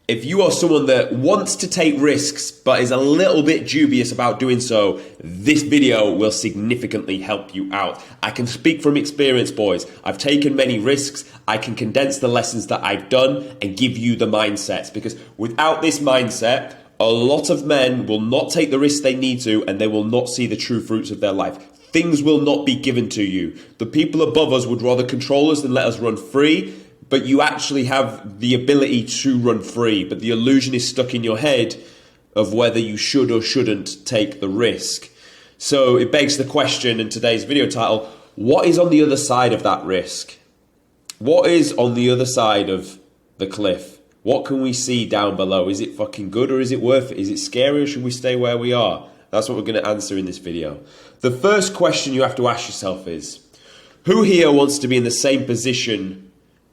If you are someone that wants to take risks but is a little bit dubious about doing so, this video will significantly help you out. I can speak from experience, boys. I've taken many risks. I can condense the lessons that I've done and give you the mindsets, because without this mindset, a lot of men will not take the risks they need to, and they will not see the true fruits of their life. Things will not be given to you. The people above us would rather control us than let us run free. But you actually have the ability to run free, but the illusion is stuck in your head of whether you should or shouldn't take the risk. So it begs the question in today's video title, what is on the other side of that risk? What is on the other side of the cliff? What can we see down below? Is it fucking good or is it worth it? Is it scary or should we stay where we are? That's what we're going to answer in this video. The first question you have to ask yourself is, who here wants to be in the same position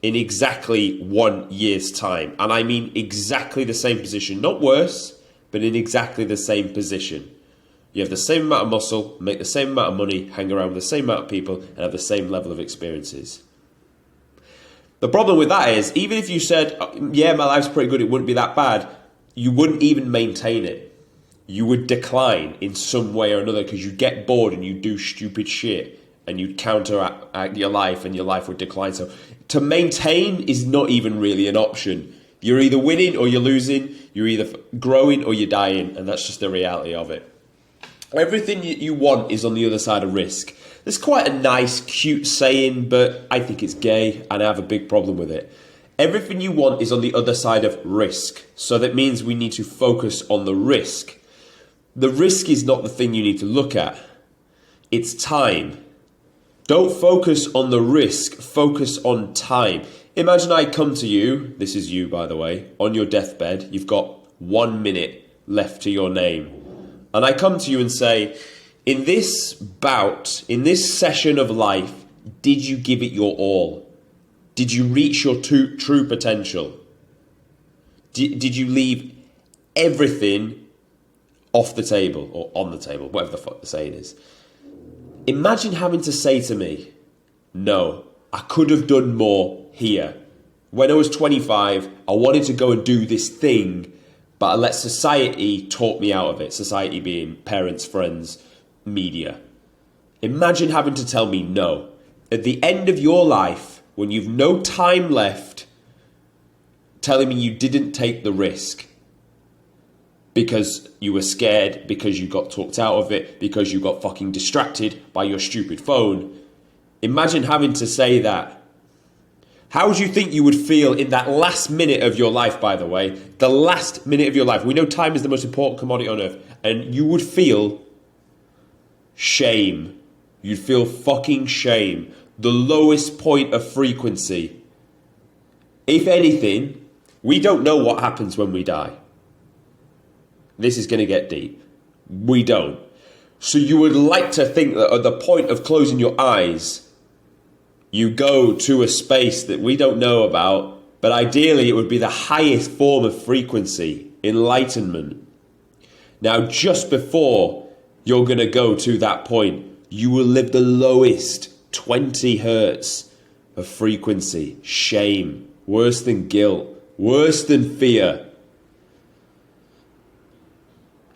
in exactly 1 year's time? And I mean exactly the same position, not worse, but in exactly the same position. You have the same amount of muscle, make the same amount of money, hang around with the same amount of people, and have the same level of experiences. The problem with that is, even if you said, yeah, my life's pretty good, it wouldn't be that bad, you wouldn't even maintain it. You would decline in some way or another because you get bored and you do stupid shit. And you'd counteract your life and your life would decline. So to maintain is not even really an option. You're either winning or you're losing. You're either growing or you're dying. And that's just the reality of it. Everything you want is on the other side of risk. There's quite a nice, cute saying, but I think it's gay and I have a big problem with it. Everything you want is on the other side of risk. So that means we need to focus on the risk. The risk is not the thing you need to look at. It's time. Don't focus on the risk, focus on time. Imagine I come to you, this is you by the way, on your deathbed, you've got 1 minute left to your name. And I come to you and say, in this bout, in this session of life, did you give it your all? Did you reach your true potential? Did you leave everything off the table or on the table, whatever the fuck the saying is? Imagine having to say to me, no, I could have done more here. When I was 25, I wanted to go and do this thing, but I let society talk me out of it. Society being parents, friends, media. Imagine having to tell me no. At the end of your life, when you've no time left, telling me you didn't take the risk. Because you were scared, because you got talked out of it, because you got fucking distracted by your stupid phone. Imagine having to say that. How do you think you would feel in that last minute of your life, by the way? The last minute of your life. We know time is the most important commodity on earth. And you would feel shame. You'd feel fucking shame. The lowest point of frequency. If anything, we don't know what happens when we die. This is going to get deep. We don't. So you would like to think that at the point of closing your eyes, you go to a space that we don't know about, but ideally it would be the highest form of frequency, enlightenment. Now, just before you're going to go to that point, you will live the lowest 20 hertz of frequency, shame, worse than guilt, worse than fear.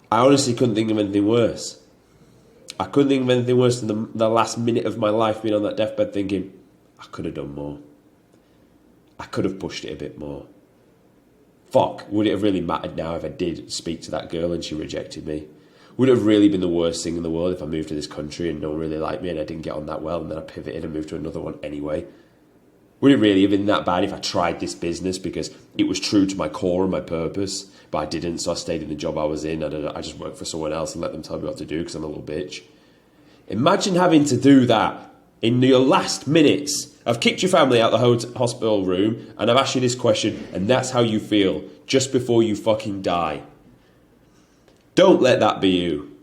I honestly couldn't think of anything worse. I couldn't think of anything worse than the last minute of my life being on that deathbed thinking, I could have done more. I could have pushed it a bit more. Fuck, would it have really mattered now if I did speak to that girl and she rejected me? Would it have really been the worst thing in the world if I moved to this country and no one really liked me and I didn't get on that well and then I pivoted and moved to another one anyway? Would it really have been that bad if I tried this business because it was true to my core and my purpose, but I didn't, so I stayed in the job I was in. I just worked for someone else and let them tell me what to do because I'm a little bitch. Imagine having to do that in your last minutes. I've kicked your family out the hospital room and I've asked you this question and that's how you feel just before you fucking die. Don't let that be you.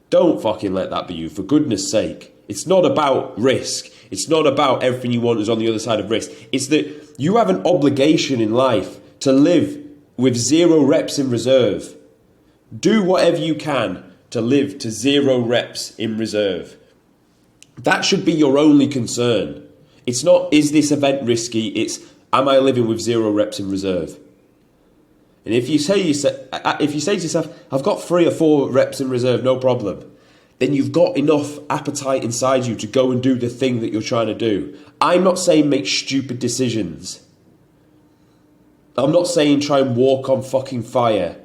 Don't fucking let that be you, for goodness sake. It's not about risk. It's not about everything you want is on the other side of risk. It's that you have an obligation in life to live with 0 reps in reserve. Do whatever you can to live to 0 reps in reserve. That should be your only concern. It's not, is this event risky? It's, am I living with 0 reps in reserve? And if you say to yourself, I've got 3 or 4 reps in reserve, no problem, then you've got enough appetite inside you to go and do the thing that you're trying to do. I'm not saying make stupid decisions. I'm not saying try and walk on fucking fire.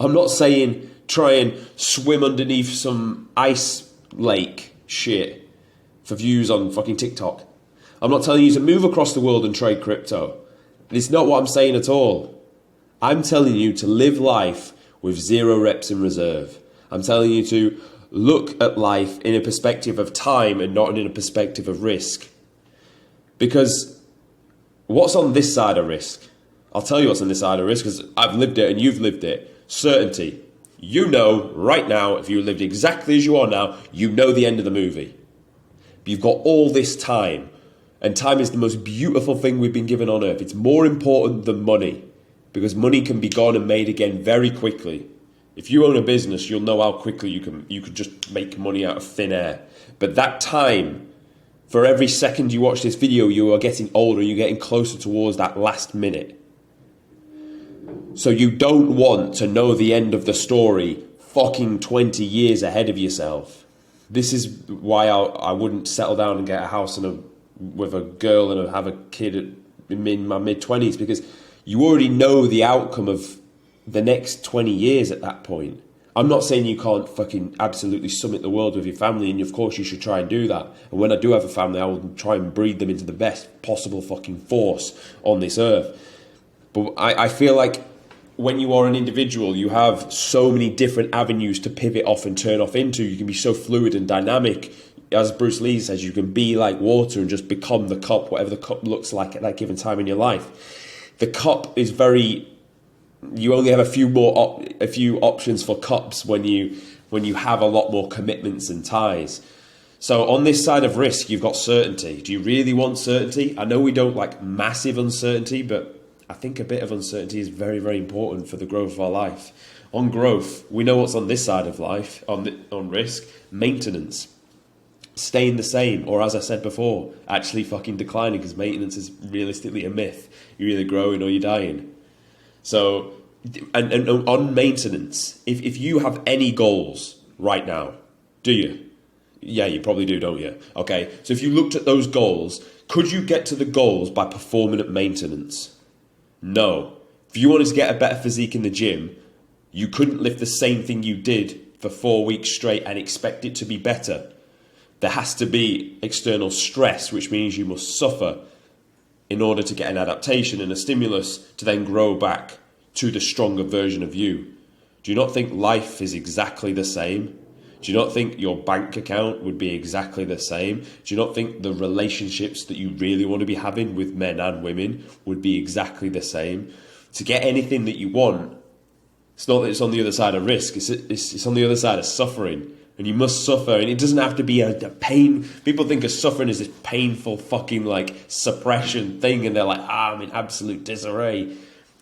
I'm not saying try and swim underneath some ice lake shit for views on fucking TikTok. I'm not telling you to move across the world and trade crypto. It's not what I'm saying at all. I'm telling you to live life with 0 reps in reserve. I'm telling you to look at life in a perspective of time and not in a perspective of risk. Because what's on this side of risk? I'll tell you what's on this side of risk because I've lived it and you've lived it. Certainty. You know right now, if you lived exactly as you are now, you know the end of the movie. But you've got all this time. And time is the most beautiful thing we've been given on earth. It's more important than money. Because money can be gone and made again very quickly. If you own a business, you'll know how quickly you could just make money out of thin air. But that time, for every second you watch this video, you are getting older, you're getting closer towards that last minute. So you don't want to know the end of the story fucking 20 years ahead of yourself. This is why I wouldn't settle down and get a house with a girl and have a kid in my mid-20s, because you already know the outcome of the next 20 years at that point. I'm not saying you can't fucking absolutely summit the world with your family, and of course you should try and do that. And when I do have a family, I will try and breed them into the best possible fucking force on this earth. But I feel like when you are an individual, you have so many different avenues to pivot off and turn off into. You can be so fluid and dynamic. As Bruce Lee says, you can be like water and just become the cup, whatever the cup looks like at that given time in your life. The cup is you only have a few options for cups when you have a lot more commitments and ties. So on this side of risk, you've got certainty. Do you really want certainty? I know we don't like massive uncertainty, but I think a bit of uncertainty is very, very important for the growth of our life. On growth, we know what's on this side of life, on risk, maintenance. Staying the same, or as I said before, actually fucking declining, because maintenance is realistically a myth. You're either growing or you're dying. So, and on maintenance, if you have any goals right now, do you? Yeah, you probably do, don't you? Okay, so if you looked at those goals, could you get to the goals by performing at maintenance? No. If you wanted to get a better physique in the gym, you couldn't lift the same thing you did for 4 weeks straight and expect it to be better. There has to be external stress, which means you must suffer in order to get an adaptation and a stimulus to then grow back to the stronger version of you. Do you not think life is exactly the same? Do you not think your bank account would be exactly the same? Do you not think the relationships that you really want to be having with men and women would be exactly the same? To get anything that you want, it's not that it's on the other side of risk, it's on the other side of suffering. And you must suffer, and it doesn't have to be a pain. People think of suffering as this painful fucking like suppression thing, and they're like, I'm in absolute disarray.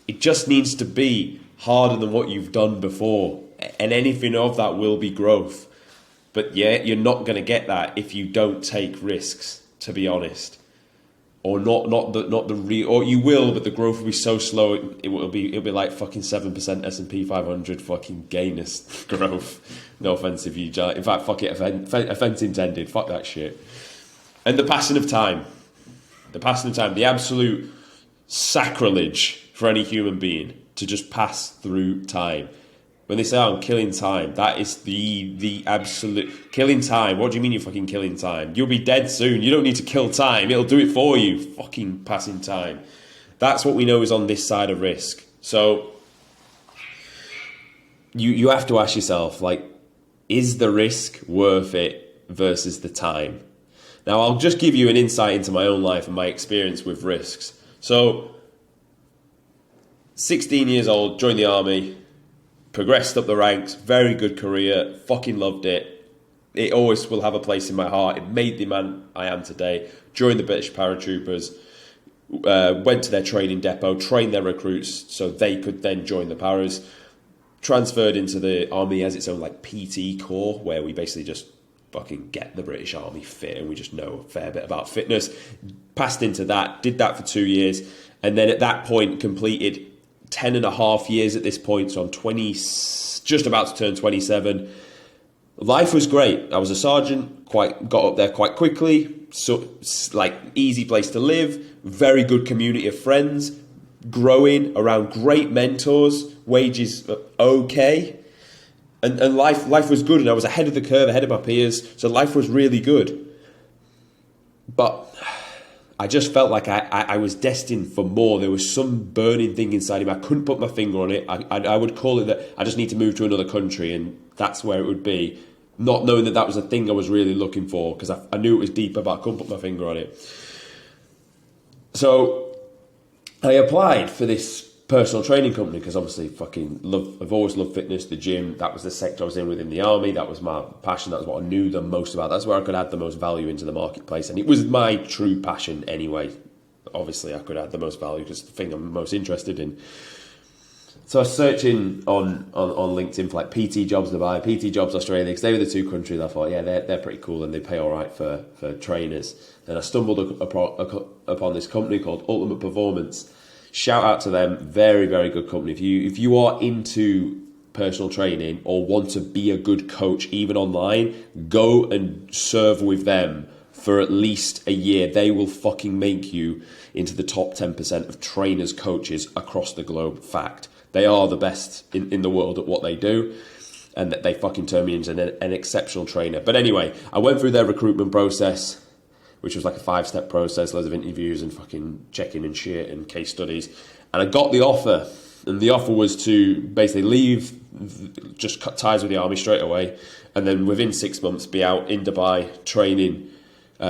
It just needs to be harder than what you've done before, and anything of that will be growth. But yeah, you're not going to get that if you don't take risks, to be honest. Or not the real, or you will, but the growth will be so slow. It'll be like fucking 7% S&P 500 fucking gayness growth. No offense if you, in fact, fuck it, offense intended. Fuck that shit. And the passing of time, the absolute sacrilege for any human being to just pass through time. When they say, I'm killing time, that is the absolute... Killing time? What do you mean you're fucking killing time? You'll be dead soon. You don't need to kill time. It'll do it for you. Fucking passing time. That's what we know is on this side of risk. So, you have to ask yourself, like, is the risk worth it versus the time? Now, I'll just give you an insight into my own life and my experience with risks. So, 16 years old, joined the army... Progressed up the ranks, very good career, fucking loved it. It always will have a place in my heart. It made the man I am today. Joined the British paratroopers, went to their training depot, trained their recruits so they could then join the paras. Transferred into the army as its own like PT corps, where we basically just fucking get the British Army fit and we just know a fair bit about fitness. Passed into that, did that for 2 years, and then at that point completed 10 and a half years at this point, so I'm 20, just about to turn 27. Life was great. I was a sergeant, got up there quite quickly, so like easy place to live, very good community of friends, growing around great mentors, wages okay, and life was good, and I was ahead of the curve, ahead of my peers, so life was really good. But I just felt like I was destined for more. There was some burning thing inside of me. I couldn't put my finger on it. I would call it that I just need to move to another country, and that's where it would be. Not knowing that was a thing I was really looking for, because I knew it was deeper, but I couldn't put my finger on it. So I applied for this personal training company, because obviously I've always loved fitness, the gym. That was the sector I was in within the army. That was my passion. That was what I knew the most about. That's where I could add the most value into the marketplace, and it was my true passion anyway. Obviously I could add the most value because it's the thing I'm most interested in. So I was searching on LinkedIn for like PT jobs Dubai, PT jobs Australia, because they were the two countries I thought, yeah, they're pretty cool and they pay all right for trainers. And I stumbled upon this company called Ultimate Performance. Shout out to them, very, very good company. If you are into personal training or want to be a good coach, even online, go and serve with them for at least a year. They will fucking make you into the top 10% of trainers, coaches across the globe. Fact. They are the best in the world at what they do, and that they fucking turned me into an exceptional trainer. But anyway, I went through their recruitment process, which was like a 5-step process, loads of interviews and fucking checking and shit and case studies. And I got the offer, and the offer was to basically leave, just cut ties with the army straight away, and then within 6 months be out in Dubai training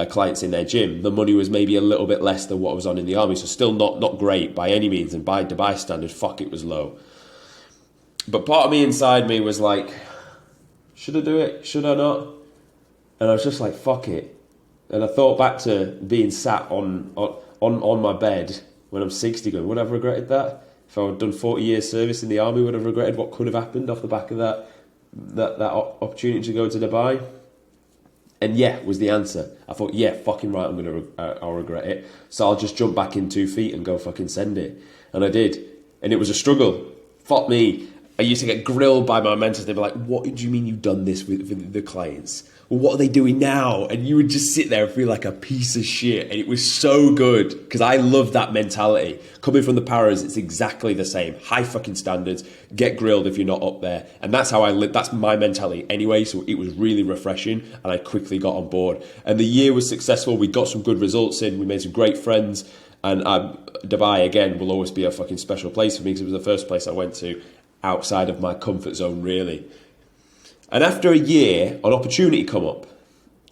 clients in their gym. The money was maybe a little bit less than what I was on in the army, so still not great by any means, and by Dubai standards, fuck, it was low. But part of me inside me was like, should I do it? Should I not? And I was just like, fuck it. And I thought back to being sat on my bed when I'm 60 going, would I have regretted that? If I had done 40 years service in the army, would I have regretted what could have happened off the back of that opportunity to go to Dubai? And yeah, was the answer. I thought, yeah, fucking right, I'll regret it. So I'll just jump back in 2 feet and go fucking send it. And I did. And it was a struggle. Fuck me. I used to get grilled by my mentors. They'd be like, what do you mean you've done this with the clients? Well, what are they doing now? And you would just sit there and feel like a piece of shit. And it was so good because I love that mentality. Coming from the paras, it's exactly the same. High fucking standards. Get grilled if you're not up there. And that's how I live. That's my mentality anyway. So it was really refreshing and I quickly got on board. And the year was successful. We got some good results in. We made some great friends. And Dubai, again, will always be a fucking special place for me because it was the first place I went to outside of my comfort zone, really. And after a year, an opportunity come up,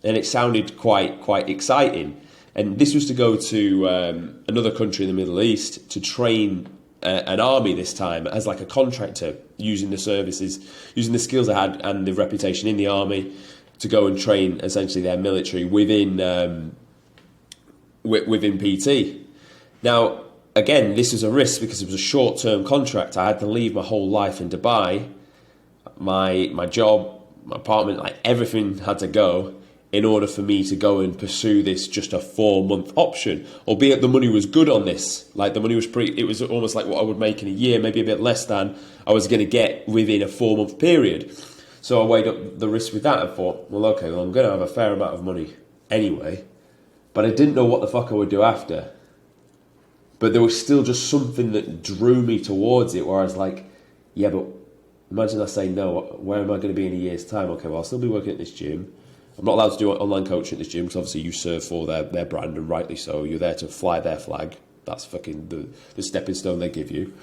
and it sounded quite exciting. And this was to go to another country in the Middle East to train an army this time as like a contractor, using the services, using the skills I had and the reputation in the army to go and train essentially their military within PT. Now, again, this was a risk because it was a short-term contract. I had to leave my whole life in Dubai. My job, my apartment, like everything had to go in order for me to go and pursue this just a 4-month option. Albeit the money was good on this. Like the money was it was almost like what I would make in a year, maybe a bit less than I was going to get within a 4-month period. So I weighed up the risk with that and thought, well, okay, well, I'm going to have a fair amount of money anyway. But I didn't know what the fuck I would do after. But there was still just something that drew me towards it where I was like, yeah, but imagine I say no, where am I going to be in a year's time? Okay, well, I'll still be working at this gym. I'm not allowed to do online coaching at this gym because obviously you serve for their brand, and rightly so. You're there to fly their flag. That's fucking the stepping stone they give you.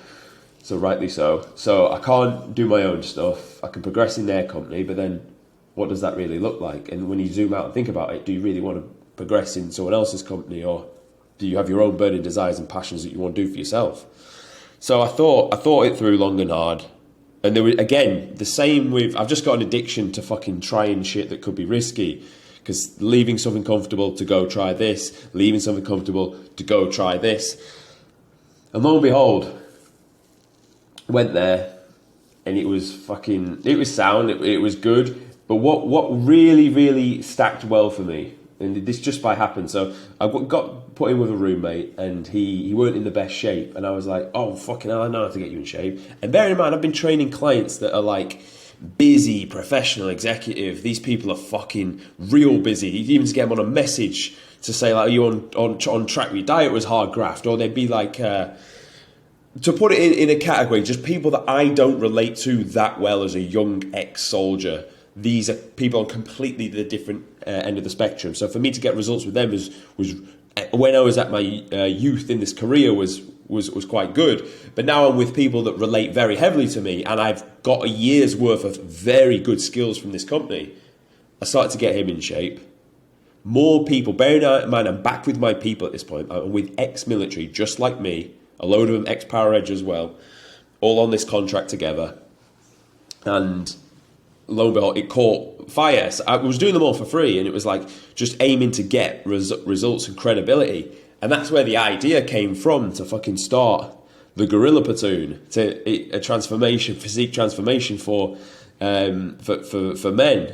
So rightly so. So I can't do my own stuff. I can progress in their company, but then what does that really look like? And when you zoom out and think about it, do you really want to progress in someone else's company, or do you have your own burning desires and passions that you want to do for yourself? So I thought it through long and hard. And there was, again, the same with, I've just got an addiction to fucking trying shit that could be risky. Because leaving something comfortable to go try this, leaving something comfortable to go try this. And lo and behold, went there and it was sound, it was good. But what really, really stacked well for me, and this just by happened. So I got put in with a roommate, and he weren't in the best shape, and I was like, oh fucking hell, I know how to get you in shape. And bear in mind, I've been training clients that are like busy, professional, executive. These people are fucking real busy. You even to get them on a message to say like, are you on track with your diet was hard graft, or they'd be like, to put it in a category, just people that I don't relate to that well as a young ex-soldier. These are people on completely the different end of the spectrum. So for me to get results with them was when I was at my youth in this career was quite good. But now I'm with people that relate very heavily to me, and I've got a year's worth of very good skills from this company. I started to get him in shape. More people, bearing in mind I'm back with my people at this point. I'm with ex-military, just like me. A load of them ex-Power Edge as well, all on this contract together. And lo and behold, it caught fire. So I was doing them all for free, and it was like just aiming to get results and credibility. And that's where the idea came from, to fucking start the Guerrilla Platoon, to a transformation, physique transformation for men.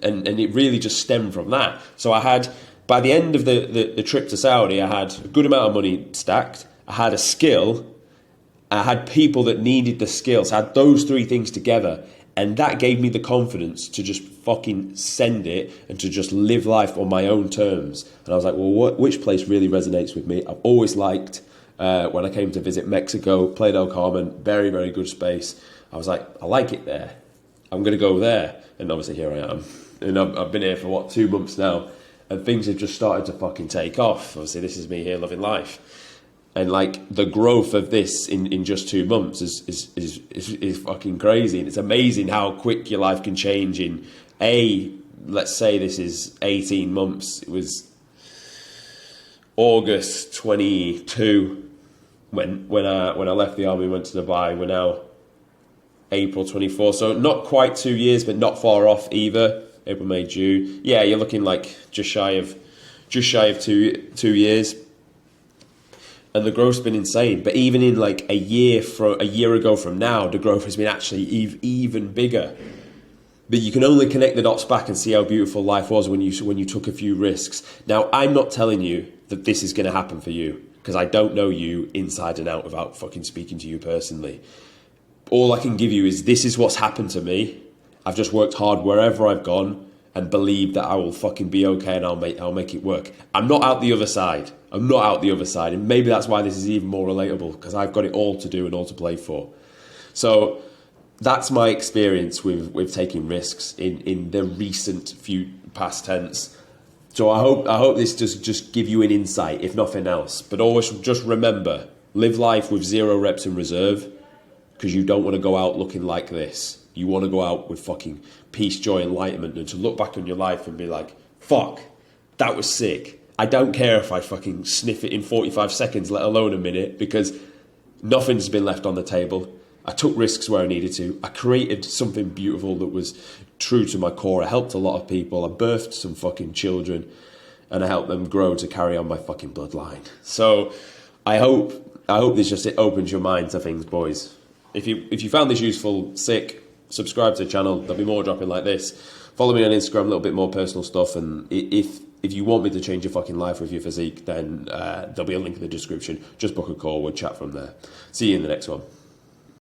And it really just stemmed from that. So I had, by the end of the trip to Saudi, I had a good amount of money stacked. I had a skill, I had people that needed the skills. I had those three things together, and that gave me the confidence to just fucking send it and to just live life on my own terms. And I was like, well, which place really resonates with me? I've always liked, when I came to visit Mexico, Playa del Carmen, very, very good space. I was like, I like it there. I'm going to go there. And obviously here I am. And I've been here for, 2 months now, and things have just started to fucking take off. Obviously, this is me here loving life. And like the growth of this in just 2 months is fucking crazy. And it's amazing how quick your life can change in let's say this is 18 months. It was August 22 when I left the army and went to Dubai. We're now April 24. So not quite 2 years, but not far off either. April, May, June. Yeah, you're looking like just shy of 2 years. And the growth's been insane. But even in like a year ago from now, the growth has been actually even bigger. But you can only connect the dots back and see how beautiful life was when you took a few risks. Now, I'm not telling you that this is going to happen for you, because I don't know you inside and out without fucking speaking to you personally. All I can give you is this is what's happened to me. I've just worked hard wherever I've gone and believe that I will fucking be okay, and I'll make it work. I'm not out the other side. And maybe that's why this is even more relatable, because I've got it all to do and all to play for. So that's my experience with taking risks in the recent few past tense. So I hope this does just give you an insight, if nothing else. But always just remember, live life with 0 reps in reserve, because you don't want to go out looking like this. You want to go out with fucking peace, joy, enlightenment, and to look back on your life and be like, fuck, that was sick. I don't care if I fucking sniff it in 45 seconds, let alone a minute, because nothing's been left on the table. I took risks where I needed to. I created something beautiful that was true to my core. I helped a lot of people. I birthed some fucking children, and I helped them grow to carry on my fucking bloodline. So I hope this just opens your mind to things, boys. If you found this useful, sick, subscribe to the channel. There'll be more dropping like this. Follow me on Instagram, a little bit more personal stuff. And if you want me to change your fucking life with your physique, then there'll be a link in the description. Just book a call. We'll chat from there. See you in the next one.